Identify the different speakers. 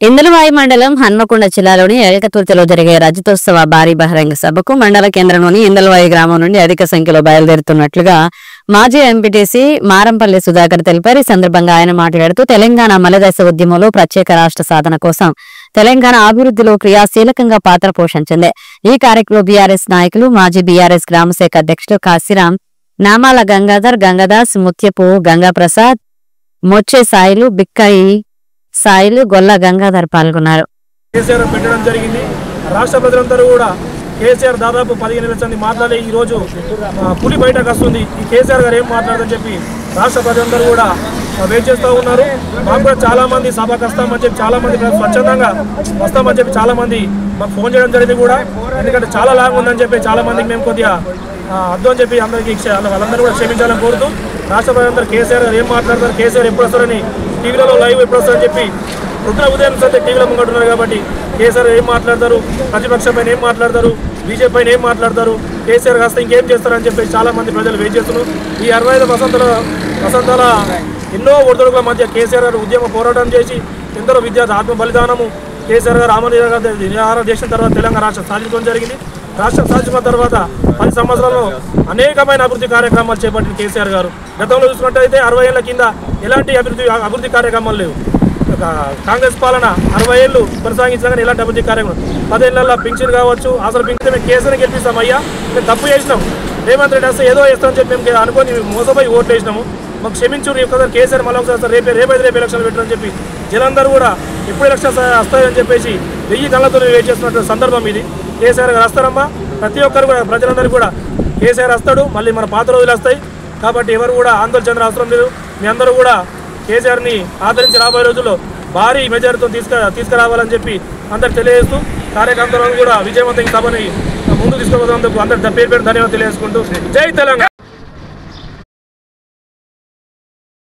Speaker 1: ఇందలవాయి మండలం హన్మకొండ జిల్లాలోని ఏకతుర్తిలో జరిగే రజతోత్సవ భారీ బహిరంగ సభకు మండల కేంద్రంలోని ఇందలవాయి గ్రామం నుండి అధిక సంఖ్యలో బయలుదేరుతున్నట్లుగా మాజీ ఎంపీటీసీ మారంపల్లి సుధాకర్ తెలిపారు. ఈ సందర్భంగా ఆయన మాట్లాడుతూ తెలంగాణ మలదశ ఉద్యమంలో ప్రత్యేక రాష్ట్ర సాధన కోసం తెలంగాణ అభివృద్ధిలో క్రియాశీలకంగా పాత్ర పోషించింది. ఈ కార్యక్రమంలో బీఆర్ఎస్ నాయకులు మాజీ బీఆర్ఎస్ గ్రామశాఖ అధ్యక్షుడు కాశీరాం, నామాల గంగాధర్, గంగదాస్, ముత్యపు గంగాప్రసాద్, మొచ్చే సాయిలు, బిక్కయి సాయిలు, గొల్ల గంగాధర్ పాల్గొన్నారు.
Speaker 2: కేసీఆర్ పెట్టడం జరిగింది. రాష్ట్ర ప్రజలందరూ కూడా కేసీఆర్ దాదాపు 15 నెలల నుంచి మాట్లాడే ఈ రోజు పులి బయటకు వస్తుంది. ఈ కేసీఆర్ గారు ఏం మాట్లాడదని చెప్పి రాష్ట్ర ప్రజలందరూ కూడా వెయిట్ చేస్తూ ఉన్నారు. మాకు కూడా చాలా మంది సభకు వస్తామని చెప్పి, చాలా మంది స్వచ్ఛందంగా వస్తామని చెప్పి చాలా మంది మాకు ఫోన్ చేయడం జరిగింది కూడా. ఎందుకంటే చాలా లాంగ్ ఉందని చెప్పి చాలా మందికి మేము కొద్దిగా అర్థం అని చెప్పి అందరికీ వాళ్ళందరూ కూడా క్షమించాలని కోరుతూ రాష్ట్ర ప్రజలందరూ కేసీఆర్ గారు ఏం మాట్లాడతారు, కేసీఆర్ ఎప్పుడు వస్తారని టీవీలలో లైవ్ ఎప్పుడు వస్తారని చెప్పి ఉదయం సరే టీవీలో ముంగట్టున్నారు. కాబట్టి కేసీఆర్ ఏం మాట్లాడతారు, ప్రతిపక్షం పైన ఏం మాట్లాడతారు, బీజేపీ పైన ఏం మాట్లాడతారు, కేసీఆర్ కాస్త ఇంకేం చేస్తారని చెప్పి చాలా మంది ప్రజలు వెయిట్ చేస్తున్నారు. ఈ 65 వసంతాల ఎన్నో ఒడిదుడుకుల మధ్య కేసీఆర్ గారు ఉద్యమ పోరాటం చేసి ఎందరో విద్యార్థి ఆత్మ బలిదానము కేసీఆర్ గారు నిరాహారం చేసిన తర్వాత తెలంగాణ రాష్ట్రం సాధించడం జరిగింది. రాష్ట్రం సాధించిన తర్వాత 10 సంవత్సరాల్లో అనేకమైన అభివృద్ధి కార్యక్రమాలు చేపట్టిన కేసీఆర్ గారు. గతంలో చూసుకున్నట్టయితే 60 ఏళ్ల కింద ఎలాంటి అభివృద్ధి కార్యక్రమాలు లేవు. కాంగ్రెస్ పాలన 60 ఏళ్ళు కొనసాగించగా ఎలాంటి అభివృద్ధి కార్యక్రమం 10 ఏళ్ళ పింఛన్ కావచ్చు, అసలు పింఛన్ మేము కేసీఆర్ గెలిపిస్తాం. అయ్యా మేము తప్పు చేసినాం, రేవంత్ రెడ్డి వస్తే ఏదో చేస్తామని చెప్పి మేము అనుకొని మోసపోయి ఓట్లు వేసినాము, మాకు క్షమించు, కేసీఆర్ మళ్ళీ ఒకసారి రేపు ఎలక్షన్లు పెట్టారని చెప్పి జనందరూ కూడా ఎప్పుడు ఎలక్షన్స్ వస్తాయని చెప్పేసి 1000 కళ్ళతో వెయిట్ చేస్తున్నటువంటి సందర్భం ఇది. కేసీఆర్ గారు వస్తారమ్మా, ప్రతి ఒక్కరు కూడా ప్రజలందరూ కూడా కేసీఆర్ వస్తాడు, మళ్ళీ మన పాత రోజులు వస్తాయి. కాబట్టి ఎవరు కూడా ఆందోళన చెందిన అవసరం లేదు. మీ అందరూ కూడా కేసీఆర్ని ఆదరించి రాబోయే రోజుల్లో భారీ మెజారిటీతో తీసుకురావాలని చెప్పి అందరికి తెలియజేస్తూ కార్యకర్తలను కూడా విజయవంతంగా సభని ముందుకు తీసుకుపోతున్నందుకు అందరికి పేరు ధన్యవాదాలు తెలియజేసుకుంటూ జై తెలంగాణ.